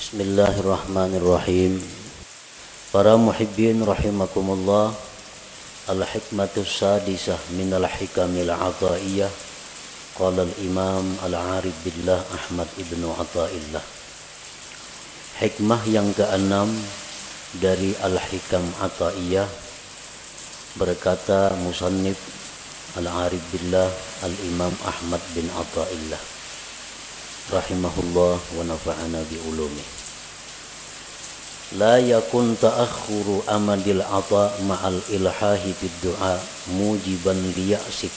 Bismillahirrahmanirrahim. Para muhibbin rahimakumullah. Al-hikmatus sadisah minal hikamil ataiyah. Qala al-imam al-arif billah Ahmad ibnu Athaillah. Hikmah yang keenam dari al-hikam ataiyah, berkata musannif al-arif billah al-imam Ahmad bin Athaillah rahimahullah wa nafa'ana bi ulumi. La yakun ta'akhuru amadil ata ma'al ilhahi bid du'a mujiban liya'sik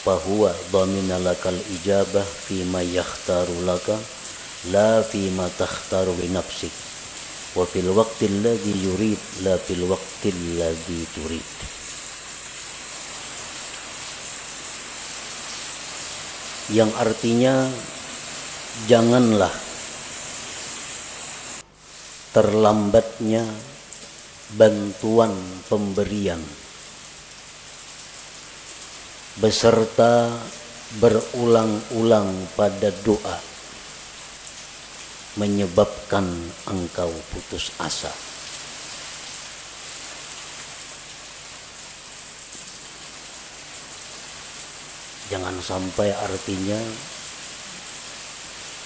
fahuwa dhamina lakal ijabah fima yakhtaru laka la fima takhtaru li nafsik wa fil waqtil ladzi yurid la fil waqtil ladzi turid. Yang artinya, janganlah terlambatnya bantuan pemberian beserta berulang-ulang pada doa menyebabkan engkau putus asa. Jangan sampai artinya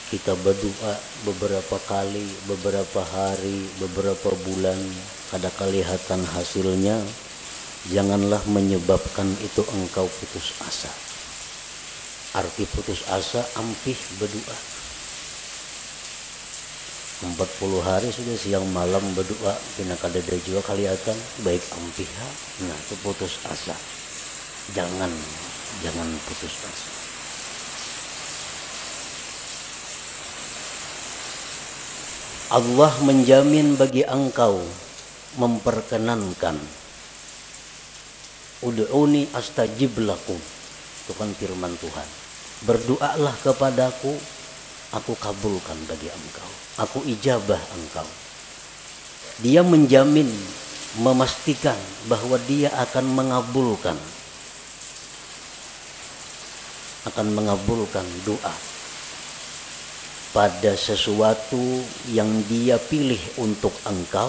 kita berdoa beberapa kali, beberapa hari, beberapa bulan, kada kelihatan hasilnya, janganlah menyebabkan itu engkau putus asa. Arti putus asa, ampih berdoa. 40 hari sudah siang malam berdoa, kena kada ada juga kelihatan, baik ampih. Nah, itu putus asa. Jangan putus asa. Allah menjamin bagi engkau, memperkenankan. Ud'uni astajib lakum. Itu kan firman Tuhan. Berdoalah kepadaku, aku kabulkan bagi engkau. Aku ijabah engkau. Dia menjamin, memastikan bahwa dia akan mengabulkan. Akan mengabulkan doa pada sesuatu yang dia pilih untuk engkau,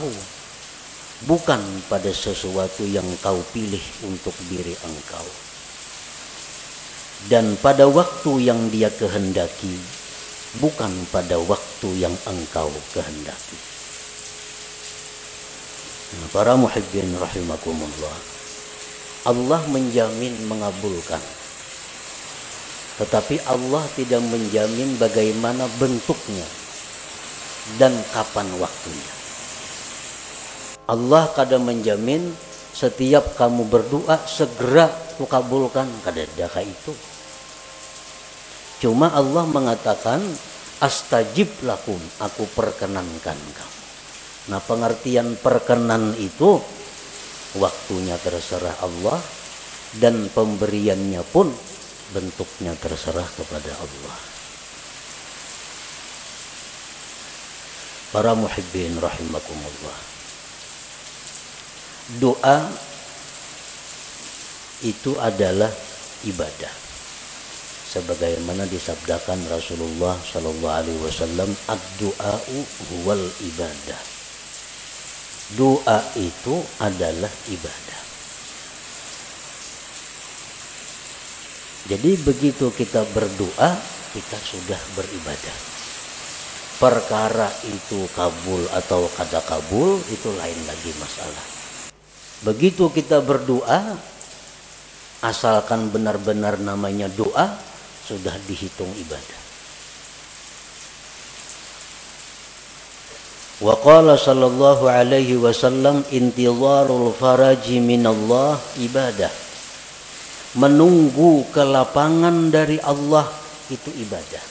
bukan pada sesuatu yang kau pilih untuk diri engkau, dan pada waktu yang dia kehendaki, bukan pada waktu yang engkau kehendaki. Para muhibbin rahimakumullah, Allah menjamin mengabulkan, tetapi Allah tidak menjamin bagaimana bentuknya dan kapan waktunya. Allah kada menjamin setiap kamu berdoa segera kukabulkan, kada ada kayak itu. Cuma Allah mengatakan astajib lakum, aku perkenankan kamu. Nah, pengertian perkenan itu waktunya terserah Allah dan pemberiannya pun bentuknya terserah kepada Allah. Para muhibbin rahimakumullah, doa itu adalah ibadah, sebagaimana disabdakan Rasulullah sallallahu alaihi wasallam, ad-du'a'u huwal ibadah. Doa itu adalah ibadah. Jadi begitu kita berdoa, kita sudah beribadah. Perkara itu kabul atau kada kabul, itu lain lagi masalah. Begitu kita berdoa, asalkan benar-benar namanya doa, sudah dihitung ibadah. Wa qala sallallahu alaihi wasallam, intizarul faraji minallah ibadah. Menunggu kelapangan dari Allah itu ibadah.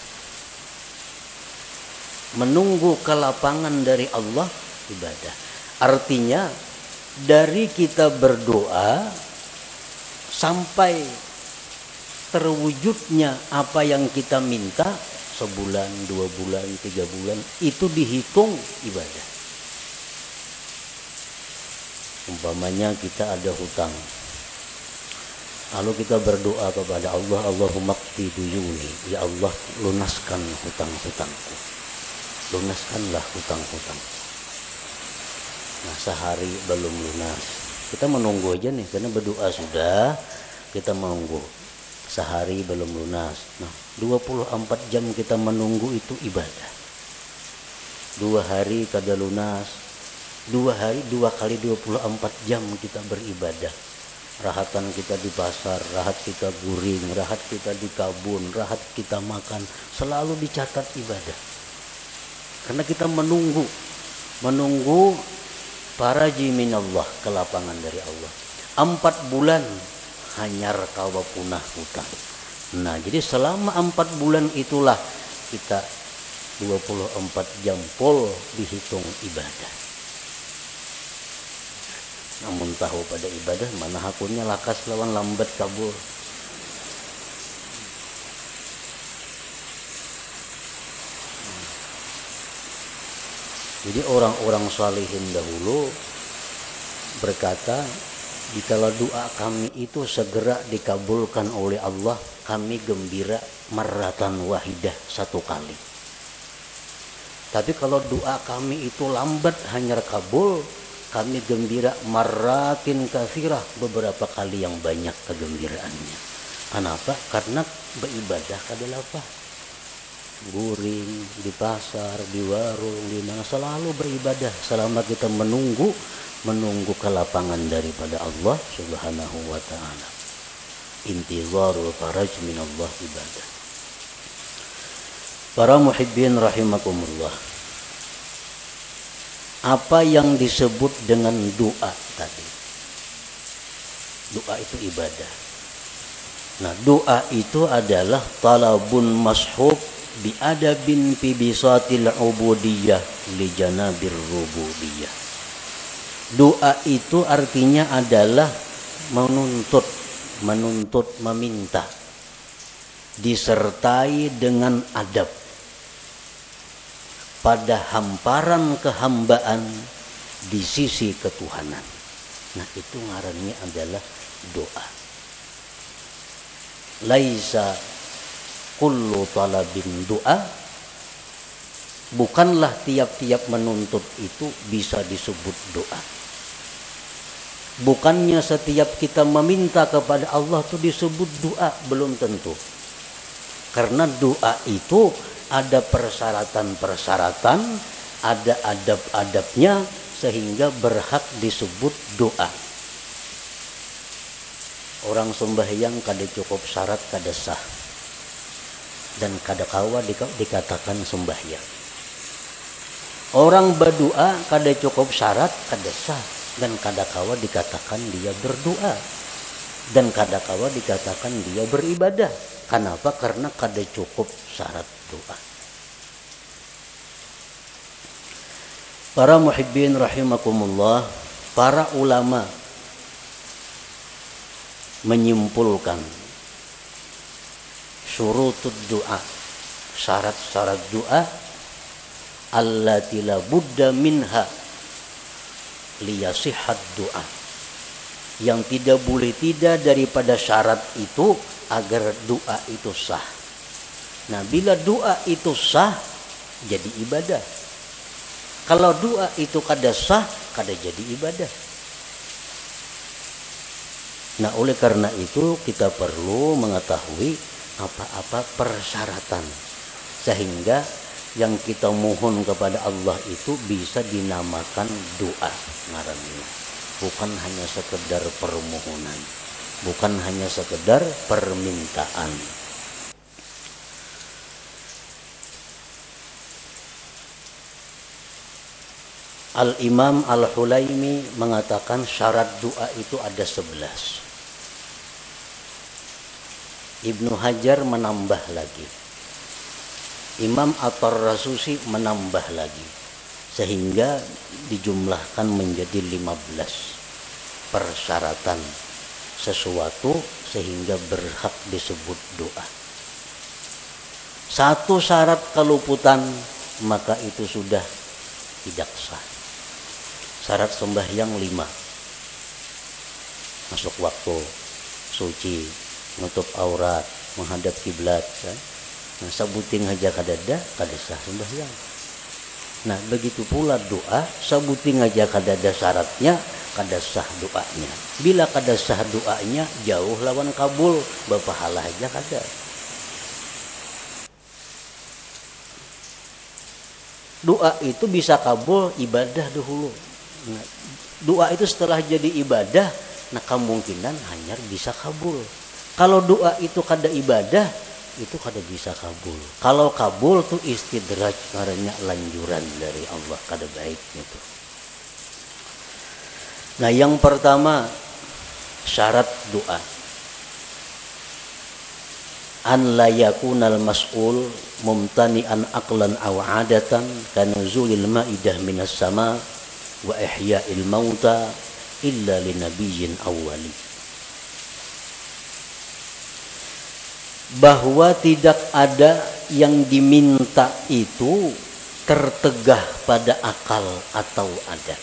Menunggu kelapangan dari Allah ibadah. Artinya dari kita berdoa sampai terwujudnya apa yang kita minta, sebulan, 2 bulan, 3 bulan, itu dihitung ibadah. Umpamanya kita ada hutang, lalu kita berdoa kepada Allah, Allahumma qdi duyuni, ya Allah lunaskan hutang-hutangku. lunaskanlah hutang-hutang. Nah, sehari belum lunas, kita menunggu aja nih, karena berdoa sudah, kita menunggu. Sehari belum lunas. Nah, 24 jam kita menunggu itu ibadah. 2 hari kada lunas. 2 hari 2 kali 24 jam kita beribadah. Rahatan kita di pasar, rahat kita guring, rahat kita di kabun, rahat kita makan, selalu dicatat ibadah. Karena kita menunggu faraji minallah, kelapangan dari Allah. 4 bulan hanyar kawa punah hutang. Nah, jadi selama 4 bulan itulah kita 24 jam full dihitung ibadah. Namun tahu pada ibadah mana hakunnya lakas lawan lambat kabur. Jadi orang-orang salihin dahulu berkata, jikalau doa kami itu segera dikabulkan oleh Allah, kami gembira marratan wahidah, 1 kali. Tapi kalau doa kami itu lambat hanya kabul, kami gembira marratin katsirah, beberapa kali yang banyak kegembiraannya. Kenapa? Karena beribadah adalah apa? Guring di pasar, di warung, di mana selalu beribadah selama kita menunggu kelapangan daripada Allah Subhanahu wa ta'ala. Intizarul faraj minallah ibadah. Para muhibbin rahimakumullah, apa yang disebut dengan doa tadi? Doa itu ibadah. Nah, doa itu adalah talabun mashub biadabin fi bisatil ubudiyah li janabir rububiyah. Doa itu artinya adalah menuntut, meminta, disertai dengan adab pada hamparan kehambaan di sisi ketuhanan. Nah, itu ngarannya adalah doa. Laisa kullu talabin doa, bukanlah tiap-tiap menuntut itu bisa disebut doa. Bukannya setiap kita meminta kepada Allah itu disebut doa, belum tentu. Karena doa itu ada persyaratan-persyaratan, ada adab-adabnya sehingga berhak disebut doa. Orang sembahyang kada cukup syarat kada sah, dan kada kawa dikatakan sembahyang. Orang berdoa kada cukup syarat kada sah, dan kada kawa dikatakan dia berdoa, dan kada kawa dikatakan dia beribadah. Kenapa? Karena kada cukup syarat doa. Para muhibbin rahimakumullah, para ulama menyimpulkan syurutud doa, syarat-syarat doa, allati la budda minha liyasihhat doa, yang tidak boleh tidak daripada syarat itu agar doa itu sah. Nah, bila doa itu sah jadi ibadah. Kalau doa itu kada sah kada jadi ibadah. Nah, oleh karena itu kita perlu mengetahui apa-apa persyaratan sehingga yang kita mohon kepada Allah itu bisa dinamakan doa ngarannya. Bukan hanya sekedar permohonan, bukan hanya sekedar permintaan. Al-Imam Al-Hulaimi mengatakan syarat doa itu ada 11. Ibnu Hajar menambah lagi, Imam At-Tarrasusi menambah lagi, sehingga dijumlahkan menjadi 15 persyaratan sesuatu sehingga berhak disebut doa. Satu syarat keluputan maka itu sudah tidak sah. Syarat sembahyang 5. Masuk waktu, suci, nutup aurat, menghadap kiblat, kan? Nah, sabuting aja kadada kada sah sembahyang. Nah begitu pula doa sabuting aja kada ada syaratnya kada sah doanya. Bila kada sah doanya jauh lawan kabul bapahala aja kada. Doa itu bisa kabul ibadah dahulu. Nah, doa itu setelah jadi ibadah, nah kemungkinan hanya bisa kabul. Kalau doa itu kada ibadah, itu kada bisa kabul. Kalau kabul tuh istidraj karena lanjuran dari Allah kada baiknya tuh. Nah yang pertama syarat doa an la yakunal mas'ul mumtani'an aqlan aw 'adatan kanuzulil ma'idah minas sama wa ihya'il mauta illa linabiyyin awwali. Bahwa tidak ada yang diminta itu tertegah pada akal atau adat.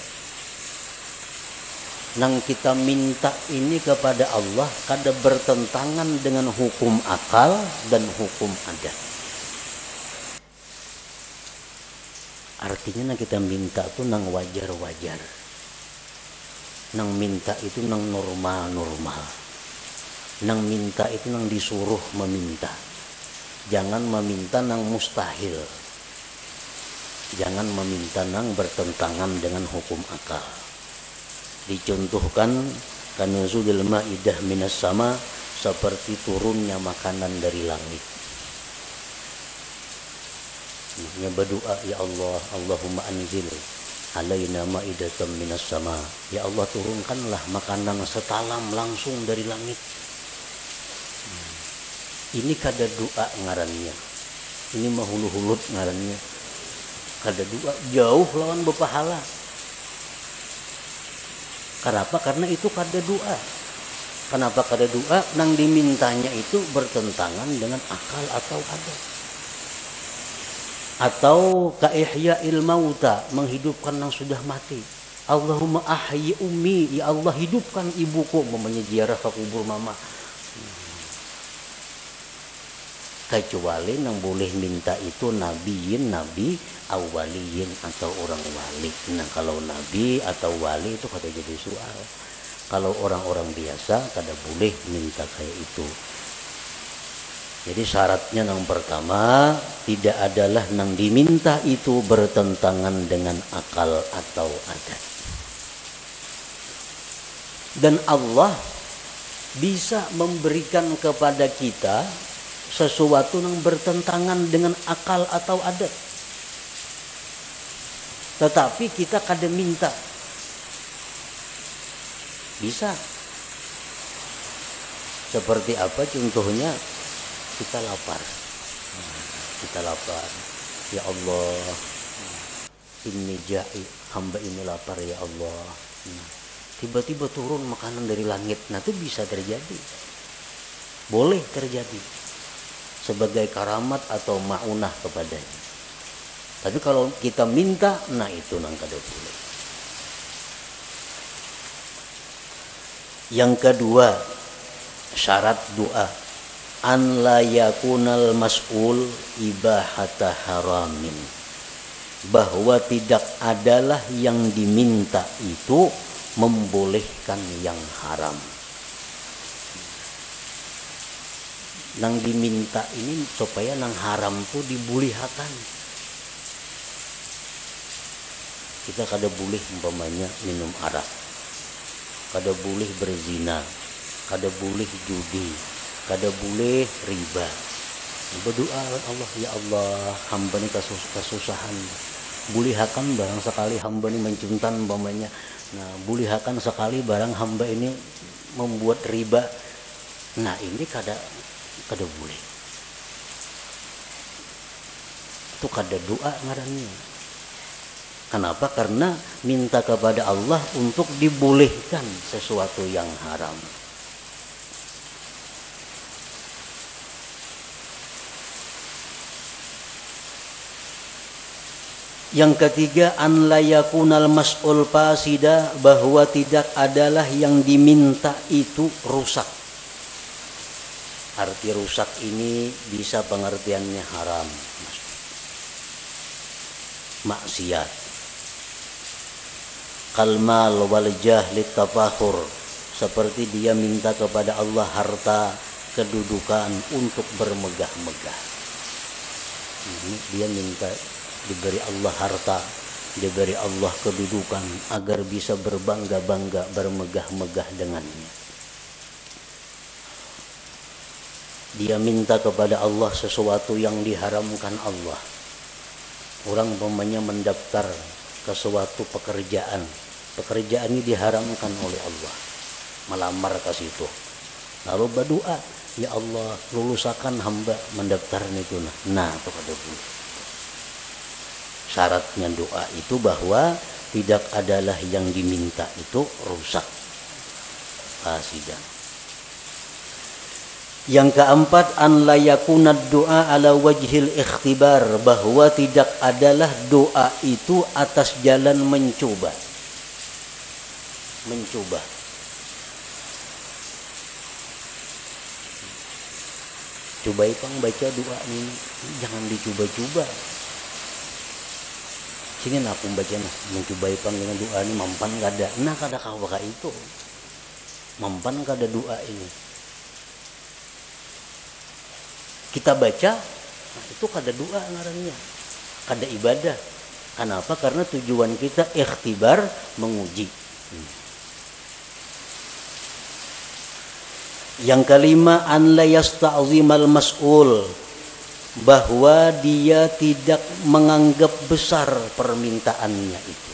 Nang kita minta ini kepada Allah kada bertentangan dengan hukum akal dan hukum adat. Artinya nang kita minta tuh nang wajar-wajar. Nang minta itu nang normal-normal. Nang minta itu nang disuruh meminta. Jangan meminta nang mustahil. Jangan meminta nang bertentangan dengan hukum akal. Dicontohkan kanuzulil ma'idah minas sama, seperti turunnya makanan dari langit. Ini berdoa, ya Allah, Allahumma anzil alaina ma'idatan minas sama. Ya Allah, turunkanlah makanan setalam langsung dari langit. Ini kada doa ngarannya. Ini mah hulu-hulut ngarannya. Kada doa, jauh lawan berpahala. Kenapa? Karena itu kada doa. Kenapa kada doa? Nang dimintanya itu bertentangan dengan akal atau adat. Atau kaihya'il mauta, menghidupkan yang sudah mati. Allahumma ahyi ummi, ya Allah hidupkan ibuku, memangnya ziarah ke kubur mama. Kecuali yang boleh minta itu nabiyin, nabi awaliyin atau orang wali. Nah kalau nabi atau wali itu kada jadi soal. Kalau orang-orang biasa kada boleh minta kayak itu. Jadi syaratnya yang pertama tidak adalah yang diminta itu bertentangan dengan akal atau adat. Dan Allah bisa memberikan kepada kita sesuatu yang bertentangan dengan akal atau adat. Tetapi kita kada minta. Bisa. Seperti apa contohnya? Kita lapar. Kita lapar. Ya Allah, ini hamba ini lapar ya Allah. Tiba-tiba turun makanan dari langit. Nah itu bisa terjadi. Boleh terjadi. Sebagai karamat atau ma'unah kepadanya. Tapi kalau kita minta, nah itu nang kada boleh. Yang kedua, syarat doa an la yakunal mas'ul ibahata haramin. Bahwa tidak adalah yang diminta itu membolehkan yang haram. Nang diminta ini supaya nang haram tuh dibulihakan. Kita kada boleh umpamanya minum arak, kada boleh berzina, kada boleh judi, kada boleh riba. Berdoa Allah, ya Allah, hamba ini kasusahan. Bulihakan barang sekali hamba ini mencuntan umpamanya. Nah, bulihakan sekali barang hamba ini membuat riba. Nah, ini kada boleh. Itu kada doa ngarannya. Kenapa? Karena minta kepada Allah untuk dibolehkan sesuatu yang haram. Yang ketiga, an la yakunal mas'ul fasida, bahwa tidak adalah yang diminta itu rusak. Arti rusak ini bisa pengertiannya haram. maksiat. Kalmal wal jah litafakhur, seperti dia minta kepada Allah harta, kedudukan untuk bermegah-megah. Dia minta diberi Allah harta, diberi Allah kedudukan agar bisa berbangga-bangga, bermegah-megah dengannya. Dia minta kepada Allah sesuatu yang diharamkan Allah. Orang umpamanya mendaftar ke suatu pekerjaan, pekerjaan ini diharamkan oleh Allah, melamar ke situ. Lalu berdoa, ya Allah, lulusakan hamba mendaftar itu. Nah, itu kada boleh. Syaratnya doa itu bahwa tidak adalah yang diminta itu rusak, fasidan. Yang keempat, an la yakuna doa ala wajhil ikhtibar, bahwa tidak adalah doa itu atas jalan mencoba. Mencoba. Coba ipang baca doa ini, jangan dicoba-coba. Singin aku baca mencoba ipang dengan doa ini mampan kada. Nah kada kawaka itu. Mampan kada doa ini. Kita baca, nah itu kada doa ngarannya, kada ibadah. Kenapa? Karena tujuan kita ikhtibar, menguji. Yang kelima, an la yasta'zimal mas'ul, bahwa dia tidak menganggap besar permintaannya itu.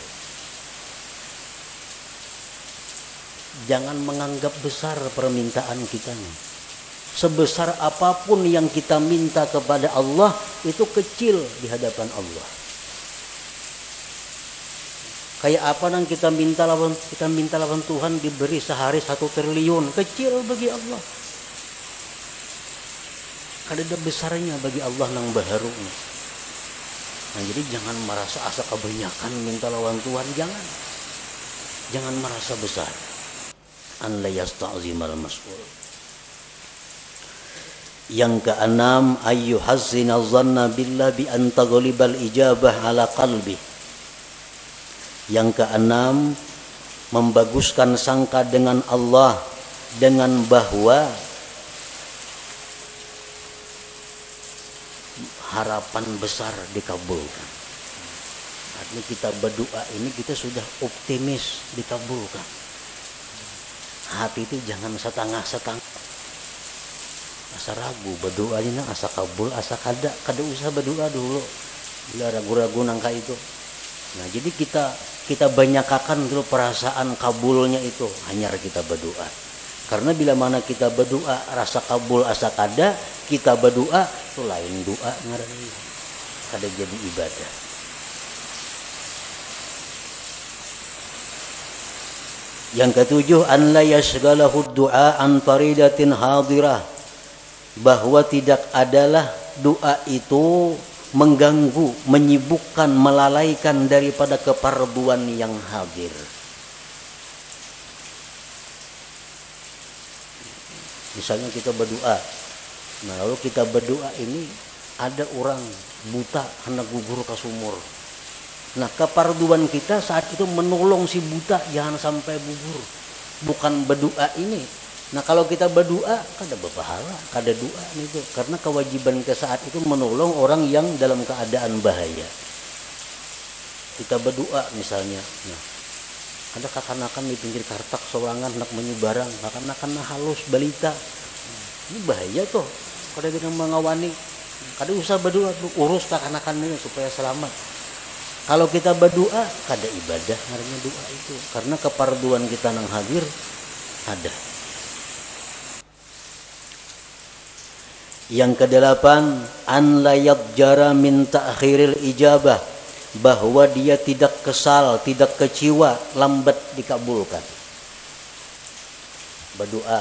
Jangan menganggap besar permintaan kita nih. Sebesar apapun yang kita minta kepada Allah itu kecil di hadapan Allah. Kayak apa nang kita minta lawan Tuhan diberi sehari 1 triliun, kecil bagi Allah. Kada besarnya bagi Allah nang baharu. Nah, jadi jangan merasa asa kebanyakan minta lawan Tuhan, jangan merasa besar. An la yasta'zimal mas'ul. Yang keenam, ayyuhazzina dhanna billah bi an taghlibal ijabah ala qalbi. Yang keenam, membaguskan sangka dengan Allah dengan bahwa harapan besar dikabulkan. Artinya kita berdoa ini kita sudah optimis dikabulkan. Hati itu jangan setengah-setengah. Asa ragu berdoa ini asa kabul asa kada usah berdoa dulu bila ragu-ragu nangka itu. Nah jadi kita banyakakan dulu perasaan kabulnya itu hanya kita berdoa, karena bila mana kita berdoa rasa kabul asa kada, kita berdoa itu lain doa ngarannya, kada jadi ibadah. Yang ketujuh, an la yashghalahu du'a an faridatin hadirah, bahwa tidak adalah doa itu mengganggu, menyibukkan, melalaikan daripada keparduan yang hadir. Misalnya kita berdoa, nah lalu kita berdoa ini ada orang buta hendak gugur ke sumur. Nah keparduan kita saat itu menolong si buta jangan sampai gugur, bukan berdoa ini. Nah kalau kita berdoa kada berpahala, kada doa itu, karena kewajiban ke saat itu menolong orang yang dalam keadaan bahaya. Kita berdoa misalnya, nah, ada kakanakan di pinggir kartak sorangan nak menyebarang, kakanakan halus balita, ini bahaya tuh, kada dengan mengawani, kada usah berdoa, urus kakanakan ini supaya selamat. Kalau kita berdoa kada ibadah namanya doa itu, karena keparduan kita nang hadir ada. Yang kedelapan, an la yadjara min ta'khiril ijabah, bahwa dia tidak kesal, tidak kecewa lambat dikabulkan. Berdoa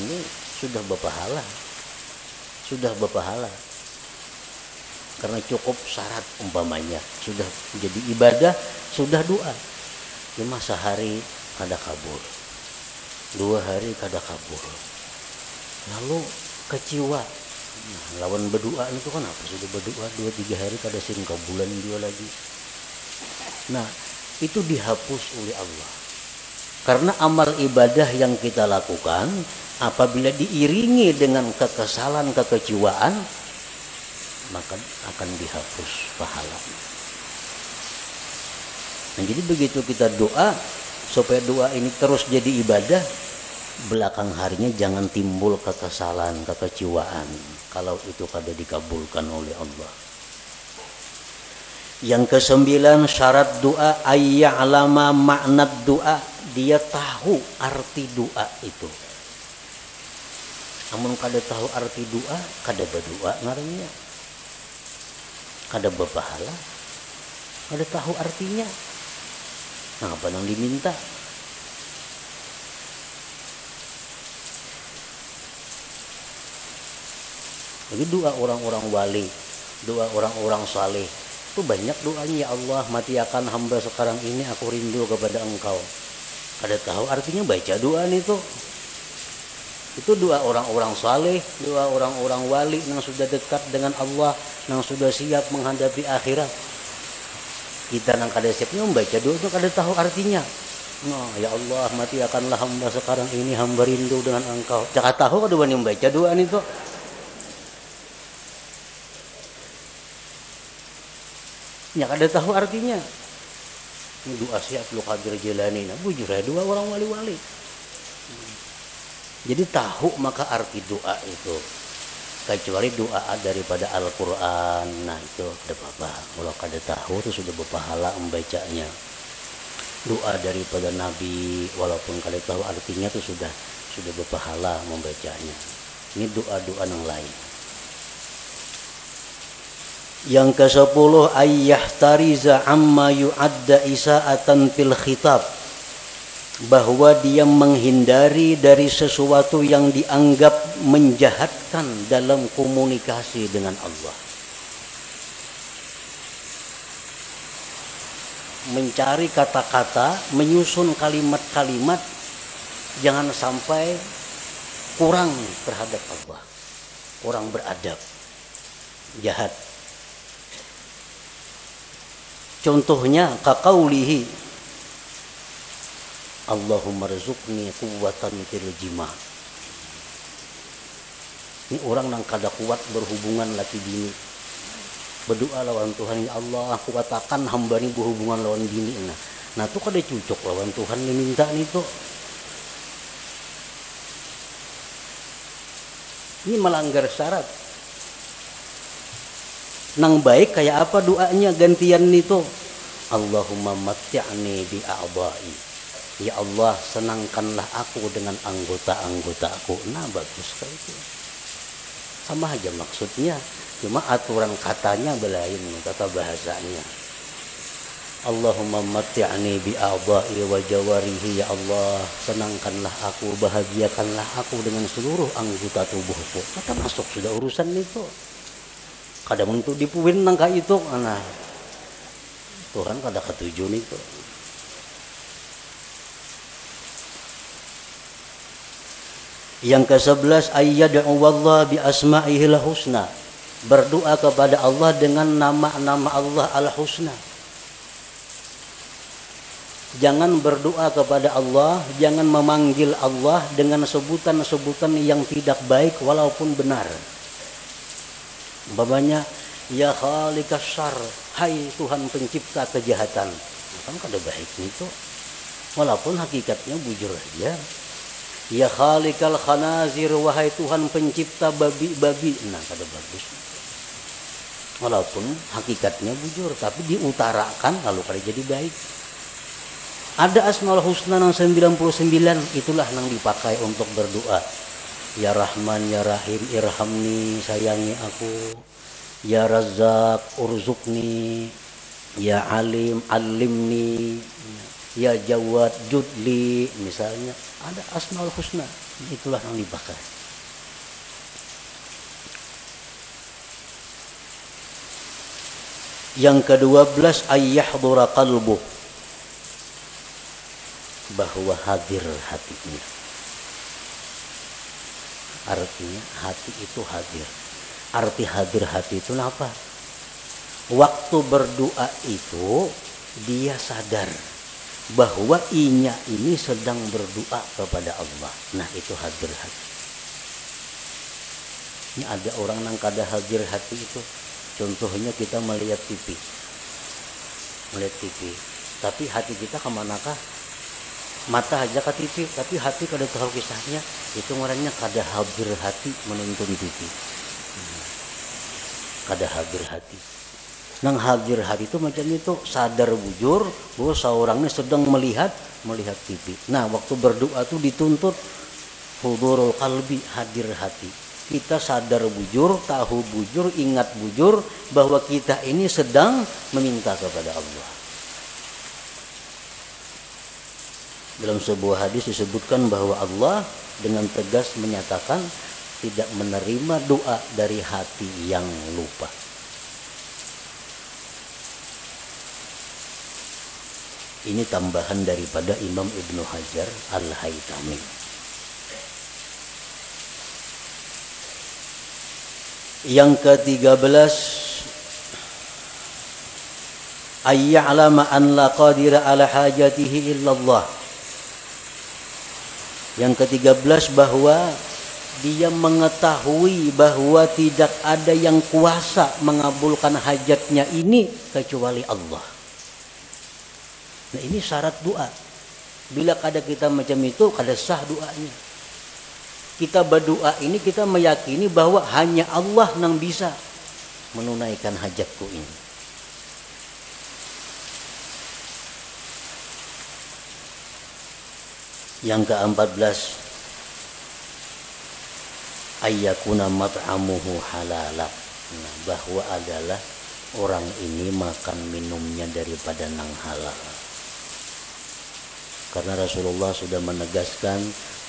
ini sudah berpahala, karena cukup syarat umpamanya, sudah jadi ibadah, sudah doa. Cuma sehari kada kabul, 2 hari kada kabul, lalu kecewa, Nah, lawan berdoa itu kan apa? Sudah berdoa 2-3 hari kada sing kabulan dia lagi. Nah, itu dihapus oleh Allah. Karena amal ibadah yang kita lakukan apabila diiringi dengan kekesalan, kekecewaan, maka akan dihapus pahalanya. Nah, jadi begitu kita doa supaya doa ini terus jadi ibadah, belakang harinya jangan timbul kekesalan, kekecewaan kalau itu kada dikabulkan oleh Allah. Yang ke-9 syarat doa ayya'lama makna doa, dia tahu arti doa itu. Namun kada tahu arti doa, kada berdoa ngarannya. Kada berpahala. Kada tahu artinya. Nah, apa yang diminta? Jadi doa orang-orang wali, doa orang-orang saleh itu banyak doanya. Ya Allah, mati akan hamba sekarang ini, aku rindu kepada Engkau. Kada tahu artinya baca doa itu. Itu doa orang-orang saleh, doa orang-orang wali yang sudah dekat dengan Allah, yang sudah siap menghadapi akhirat. Kita nang kada siapnya membaca doa itu kada tahu artinya. Nah, ya Allah, mati akanlah hamba sekarang ini, hamba rindu dengan Engkau. Jangan tahu kada wani membaca doa itu. Ya kada tahu artinya. Ini doa si Abdul Qadir Jilani, nah bujur ya doa orang wali-wali. Jadi tahu maka arti doa itu. Kecuali doa daripada Al-Quran, nah itu ada apa-apa. Kalau kada tahu itu sudah berpahala membacanya. Doa daripada Nabi, walaupun kada tahu artinya itu sudah berpahala membacanya. Ini doa-doa yang lain. Yang ke-10 ayyahtariza amma yu'adda isa'atan fil khitab, bahwa dia menghindari dari sesuatu yang dianggap menjahatkan dalam komunikasi dengan Allah. Mencari kata-kata, menyusun kalimat-kalimat, jangan sampai kurang terhadap Allah, kurang beradab, jahat. Contohnya kaqaulihi Allahumma rzuqni quwwatan fil jima'. Ini orang yang kada kuat berhubungan laki bini. Berdoa lawan Tuhan, ya Allah, kuatakan hamba ini berhubungan lawan bini. Nah itu kada cocok lawan Tuhan diminta itu. Ini melanggar syarat. Nang baik kayak apa doanya gantian itu? Allahumma matti'ni bi a'dha'i. Ya Allah, senangkanlah aku dengan anggota-anggota aku. Nah bagus kayak itu. Sama aja maksudnya, cuma aturan katanya belain, kata bahasanya. Allahumma matti'ni bi a'dha'i wa jawarihi. Ya Allah, senangkanlah aku, bahagiakanlah aku dengan seluruh anggota tubuhku. Kata masuk sudah urusan itu. Kada untuk dipuin nangka itu, nah Tuhan kada ketujuh itu. Yang ke-11 ayyad'u wallah bi asma'ihil husna, berdoa kepada Allah dengan nama-nama Allah al-husna. Jangan berdoa kepada Allah, jangan memanggil Allah dengan sebutan-sebutan yang tidak baik walaupun benar. Umpamanya, ya khaliqas syarr, hai Tuhan pencipta kejahatan. Kan kada baik itu. Walaupun hakikatnya bujur aja. Ya khaliqal khanazir, wahai Tuhan pencipta babi-babi. Nah, kada bagus. Walaupun hakikatnya bujur, tapi diutarakan lalu kada jadi baik. Ada Asmaul Husna yang 99, itulah yang dipakai untuk berdoa. Ya Rahman, Ya Rahim, irhamni, sayangi aku. Ya Razzaq, urzukni. Ya Alim, alimni. Ya Jawad, judli. Misalnya, ada Asmaul Husna. Itulah yang dipakai. Yang ke-12, ayyahdura qalbuh, bahwa hadir hatinya. Artinya hati itu hadir. Arti hadir hati itu apa? Waktu berdoa itu dia sadar bahwa inya ini sedang berdoa kepada Allah. Nah, itu hadir hati. Ini ada orang yang kada hadir hati itu. Contohnya kita melihat TV. Melihat TV. Tapi hati kita kemanakah? Mata aja ke TV, tapi hati kada tahu kisahnya. Itu orangnya kada hadir hati menonton TV. Kada hadir hati. Nang hadir hati itu macam itu, sadar bujur bahwa seorangnya sedang melihat TV. Nah, waktu berdoa itu dituntut hudurul qalbi, hadir hati. Kita sadar bujur, tahu bujur, ingat bujur bahwa kita ini sedang meminta kepada Allah. Dalam sebuah hadis disebutkan bahwa Allah dengan tegas menyatakan tidak menerima doa dari hati yang lupa. Ini tambahan daripada Imam Ibnu Hajar Al-Haytami. Yang ke-13, ayya'lama an la qadira ala hajatihi illallah. Yang ke-13 bahwa dia mengetahui bahwa tidak ada yang kuasa mengabulkan hajatnya ini kecuali Allah. Nah, ini syarat doa. Bila kada kita macam itu, kada sah doanya. Kita berdoa ini kita meyakini bahwa hanya Allah yang bisa menunaikan hajatku ini. Yang ke-14, ayyakuna mat'amuhu halala. Nah, bahwa adalah orang ini makan minumnya daripada nang halal. Karena Rasulullah sudah menegaskan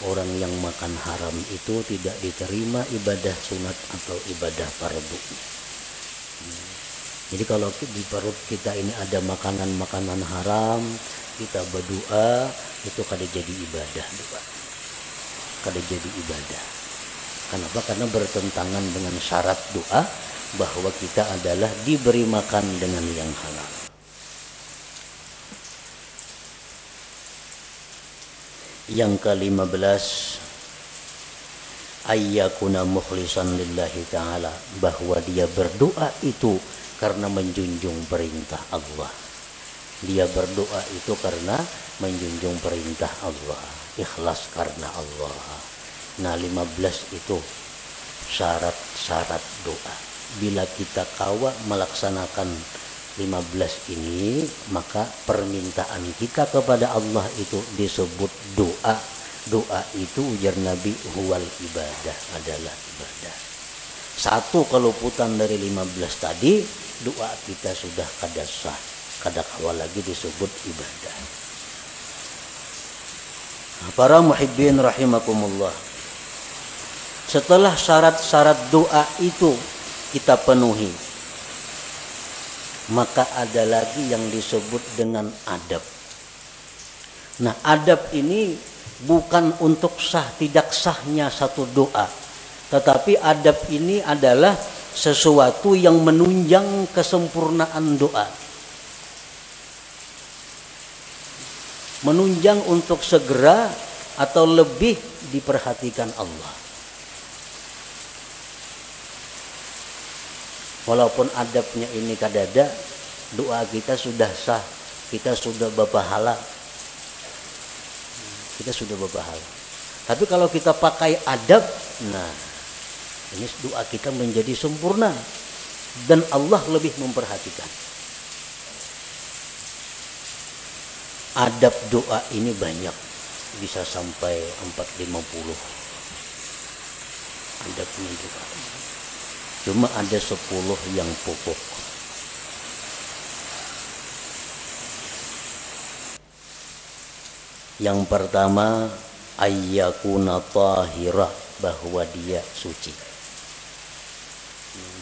orang yang makan haram itu tidak diterima ibadah sunat atau ibadah fardu. Jadi kalau di perut kita ini ada makanan-makanan haram, kita berdoa itu kada jadi ibadah doa. Kada jadi ibadah. Kenapa? Karena bertentangan dengan syarat doa bahwa kita adalah diberi makan dengan yang halal. Yang ke-15, ayyakuna mukhlisan lillahi ta'ala, bahwa dia berdoa itu karena menjunjung perintah Allah. Dia berdoa itu karena menjunjung perintah Allah, ikhlas karena Allah. Nah, 15 itu syarat-syarat doa. Bila kita kawa melaksanakan 15 ini, maka permintaan kita kepada Allah itu disebut doa. Doa itu ujar Nabi huwal ibadah, adalah ibadah. Satu keluputan dari 15 tadi, doa kita sudah kada sah, kada kawa lagi disebut ibadah. Para muhibbin rahimakumullah, setelah syarat-syarat doa itu kita penuhi, maka ada lagi yang disebut dengan adab. Nah, adab ini bukan untuk sah tidak sahnya satu doa, tetapi adab ini adalah sesuatu yang menunjang kesempurnaan doa, menunjang untuk segera atau lebih diperhatikan Allah. Walaupun adabnya ini kadada, doa kita sudah sah, kita sudah berpahala. Kita sudah berpahala. Tapi kalau kita pakai adab, nah, ini doa kita menjadi sempurna dan Allah lebih memperhatikan. Adab doa ini banyak, bisa sampai 450. Adabnya doa. Cuma ada 10 yang pokok. Yang pertama, ayyakuna tahira, bahwa dia suci.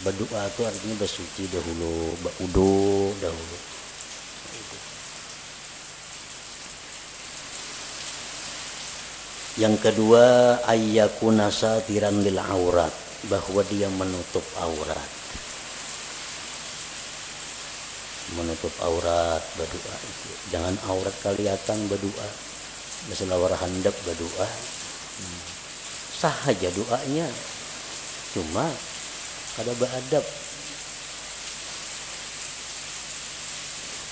Berdoa itu artinya bersuci dahulu, berudu dahulu. Yang kedua, ayyakuna satiran lil aurat, bahwa dia menutup aurat. Menutup aurat berdoa. Jangan aurat kelihatan berdoa. Masalah handap berdoa. Sah aja doanya. Cuma kada beradab.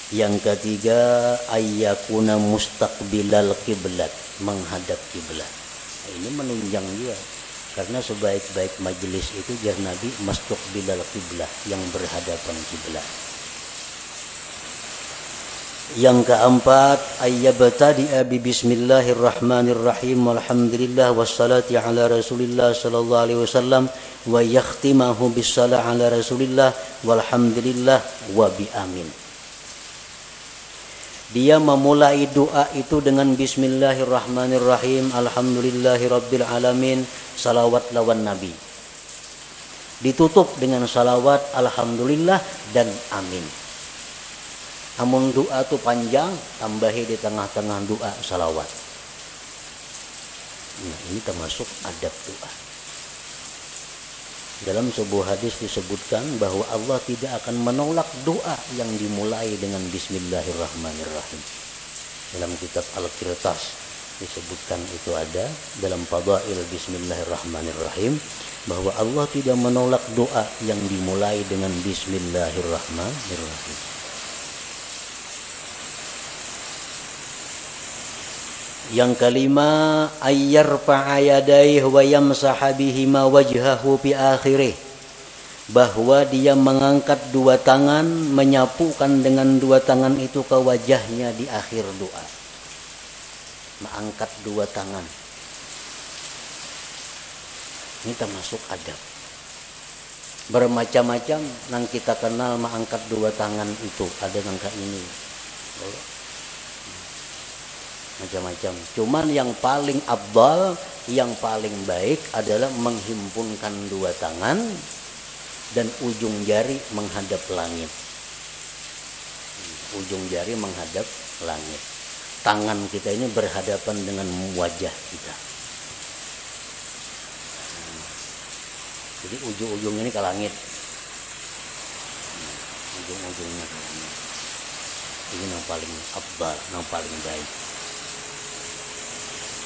Yang ketiga, ayyakuna mustaqbilal kiblat, menghadap kiblat. Ini menunjang dia. Karena sebaik-baik majelis itu jar Nabi mustaqbilal kiblat, yang berhadapan kiblat. Yang keempat, ayyabtadi'a bi bismillahirrahmanirrahim walhamdulillah wassalati ala rasulillah sallallahu alaihi wasallam wa yakhtimahu bissalah ala rasulillah walhamdulillah wa bi amin. Dia memulai doa itu dengan bismillahirrahmanirrahim, alhamdulillahirabbil alamin, salawat lawan nabi. Ditutup dengan salawat, alhamdulillah dan amin. Amun doa tu panjang, tambahi di tengah-tengah doa salawat. Nah, ini termasuk adab doa. Dalam sebuah hadis disebutkan bahwa Allah tidak akan menolak doa yang dimulai dengan bismillahirrahmanirrahim. Dalam kitab Al-Qirtas disebutkan itu ada dalam Fadail bismillahirrahmanirrahim bahwa Allah tidak menolak doa yang dimulai dengan bismillahirrahmanirrahim. Yang kelima, ayyarfa'a yadayhi wa yamsaha bihima wajhahu fi akhirih, bahwa dia mengangkat dua tangan, menyapukan dengan dua tangan itu ke wajahnya di akhir doa. Mengangkat dua tangan. Ini termasuk adab. Bermacam-macam yang kita kenal mengangkat dua tangan itu, ada angka ini. Macam-macam. Cuman yang paling afdal, yang paling baik adalah menghimpunkan dua tangan dan ujung jari menghadap langit. Ujung jari menghadap langit. Tangan kita ini berhadapan dengan wajah kita. Jadi ujung-ujung ini ke langit. Ujung-ujungnya ke langit. Ini yang paling afdal, yang paling baik.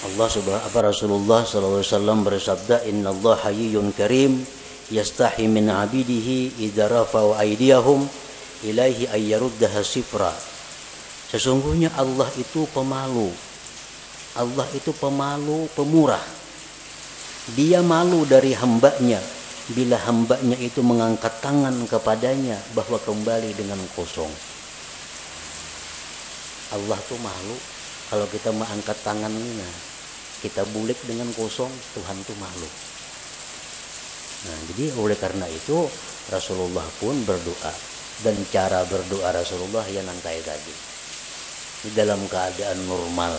Rasulullah SAW bersabda, Inna Allah hayyun karim yastahi min abidihi idza rafa'u aydiyahum ilaihi ayyaruddaha sifra. Sesungguhnya Allah itu pemalu. Allah itu pemalu, pemurah. Dia malu dari hambanya bila hambanya itu mengangkat tangan kepadanya bahwa kembali dengan kosong. Allah tuh malu kalau kita mengangkat tangan ini. Kita bulik dengan kosong, Tuhan itu malu. Nah, jadi oleh karena itu Rasulullah pun berdoa, dan cara berdoa Rasulullah yang kayak tadi. Di dalam keadaan normal.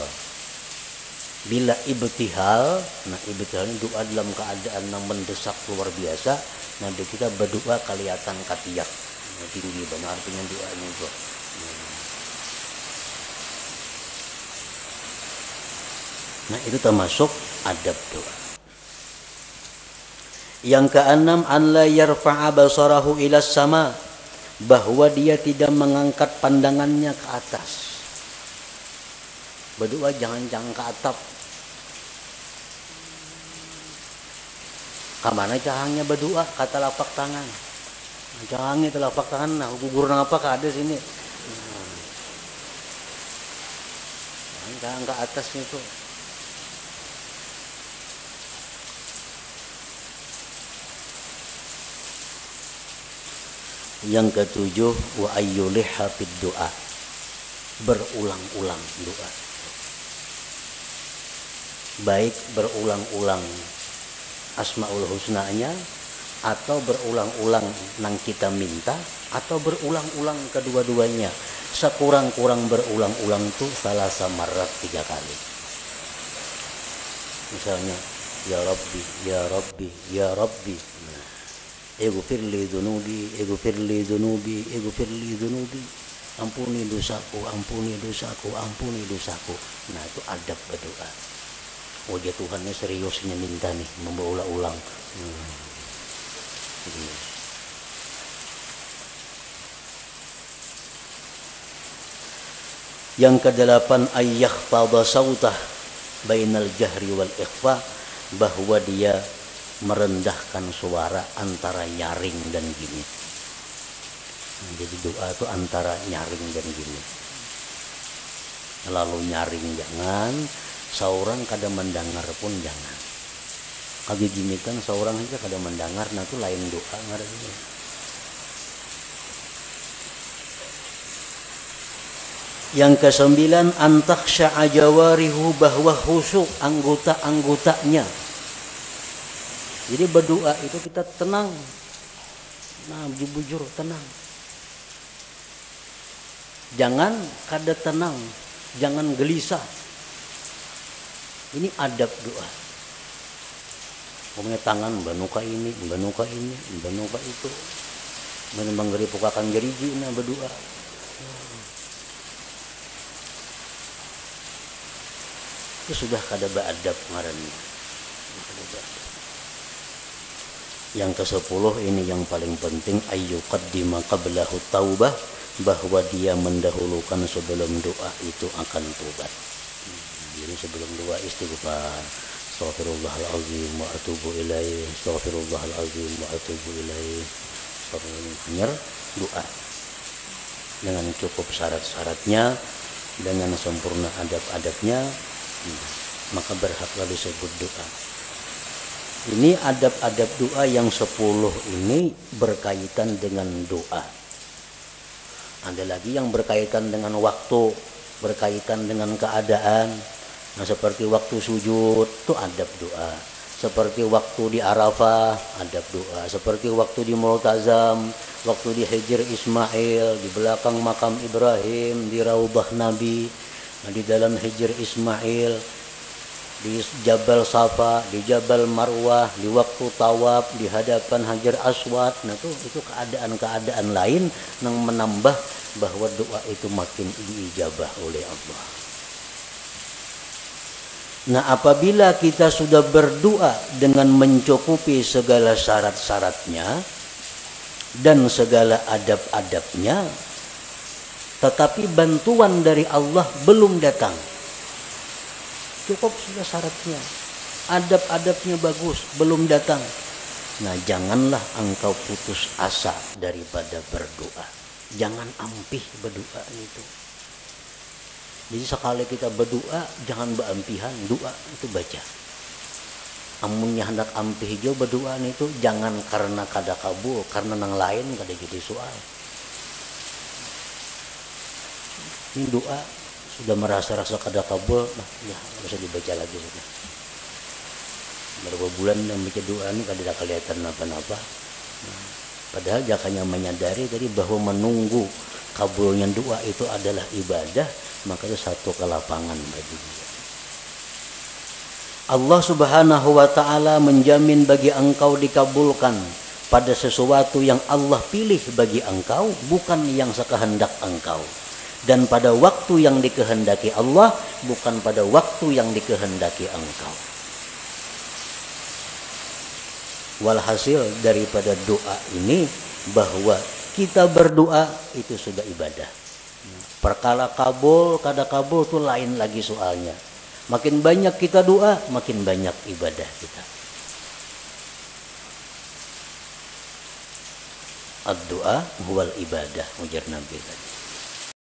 Bila ibtihal, nah ibtihal ini doa dalam keadaan yang mendesak luar biasa, nanti kita berdoa kelihatan katiak, tinggi banget artinya doanya itu. Nah, itu termasuk adab doa. Yang keenam, an la yarfa'a basarahu ila sama, bahwa dia tidak mengangkat pandangannya ke atas. Berdoa jangan ke atap. Kamana cahangnya berdoa kata lapak tangan. Cahangnya telapak tangan, nah gugur apa ada sini. Jangan ke atasnya tuh. Yang ketujuh, wa ayyuliha fid doa, berulang-ulang doa. Baik berulang-ulang asmaul husnanya, atau berulang-ulang nang kita minta, atau berulang-ulang kedua-duanya. Sekurang-kurang berulang-ulang itu salasa marrat 3 kali. Misalnya, ya Rabbi, ya Rabbi, ya Rabbi. Ighfirli dzunubi, ighfirli dzunubi, ighfirli dzunubi. Ampuni dosaku, ampuni dosaku, ampuni dosaku. Nah, itu adab berdoa. Wajah Tuhannya seriusnya minta nih, memberulang-ulang. Yang kedelapan, ayyahfadha sautah bainal jahri wal ikhfa, bahwa dia merendahkan suara antara nyaring dan gini. Jadi doa itu antara nyaring dan gini. Lalu nyaring jangan, seorang kada mendengar pun jangan. Kagi gini kan seorang aja kada mendengar, nah itu lain doa ngarannya. Yang kesembilan, antaksya'a jawarihu, bahwa khusyuk anggota-anggotanya. Jadi berdoa itu kita tenang. Nah, bujur tenang. Jangan kada tenang, jangan gelisah. Ini adab doa. Pokoknya tangan banuka ini, banuka itu. Menembang pukakan geriji na berdoa. Itu sudah kada beadab ngarannya. Yang ke-10 ini yang paling penting, ayyuqaddima qablahu taubah, bahwa dia mendahulukan sebelum doa itu akan tobat. Jadi sebelum doa istighfar, astaghfirullahalazim wa atubu ilaih, astaghfirullahalazim wa atubu ilaih. Hanya doa dengan cukup syarat-syaratnya, dengan sempurna adab-adabnya, maka berhaklah disebut doa. Ini adab-adab doa yang 10 ini berkaitan dengan doa. Ada lagi yang berkaitan dengan waktu, berkaitan dengan keadaan. Nah, seperti waktu sujud itu adab doa. Seperti waktu di Arafah adab doa. Seperti waktu di Multazam, waktu di Hijr Ismail, di belakang makam Ibrahim, di Raubah Nabi, di dalam Hijr Ismail, di Jabal Safa, di Jabal Marwah, di waktu tawaf, di hadapan Hajar Aswad. Nah itu keadaan-keadaan lain yang menambah bahwa doa itu makin diijabah oleh Allah. Nah, apabila kita sudah berdoa dengan mencukupi segala syarat-syaratnya dan segala adab-adabnya, tetapi bantuan dari Allah belum datang, cukup sudah syaratnya, adab-adabnya bagus, belum datang. Nah, janganlah engkau putus asa daripada berdoa. Jangan ampih berdoa itu. Jadi sekali kita berdoa, jangan beampihan, doa itu baca. Amunnya hendak ampih jo berdoa itu, jangan karena kada kabul, karena nang lain kada jadi soal. Ini doa sudah merasa-rasa kada kabul, nah ya nggak usah dibaca lagi sudah. Berapa bulan membaca doa ini kada kelihatan apa-apa. Nah, padahal jangan menyadari tadi bahwa menunggu kabulnya doa itu adalah ibadah, maka itu satu kelapangan bagi dia. Allah Subhanahu wa ta'ala menjamin bagi engkau dikabulkan pada sesuatu yang Allah pilih bagi engkau, bukan yang sekehendak engkau. Dan pada waktu yang dikehendaki Allah, bukan pada waktu yang dikehendaki engkau. Walhasil daripada doa ini, bahwa kita berdoa itu sudah ibadah. Perkara kabul, kada kabul itu lain lagi soalnya. Makin banyak kita doa, makin banyak ibadah kita. Ad-doa huwal ibadah, ujar Nabi tadi.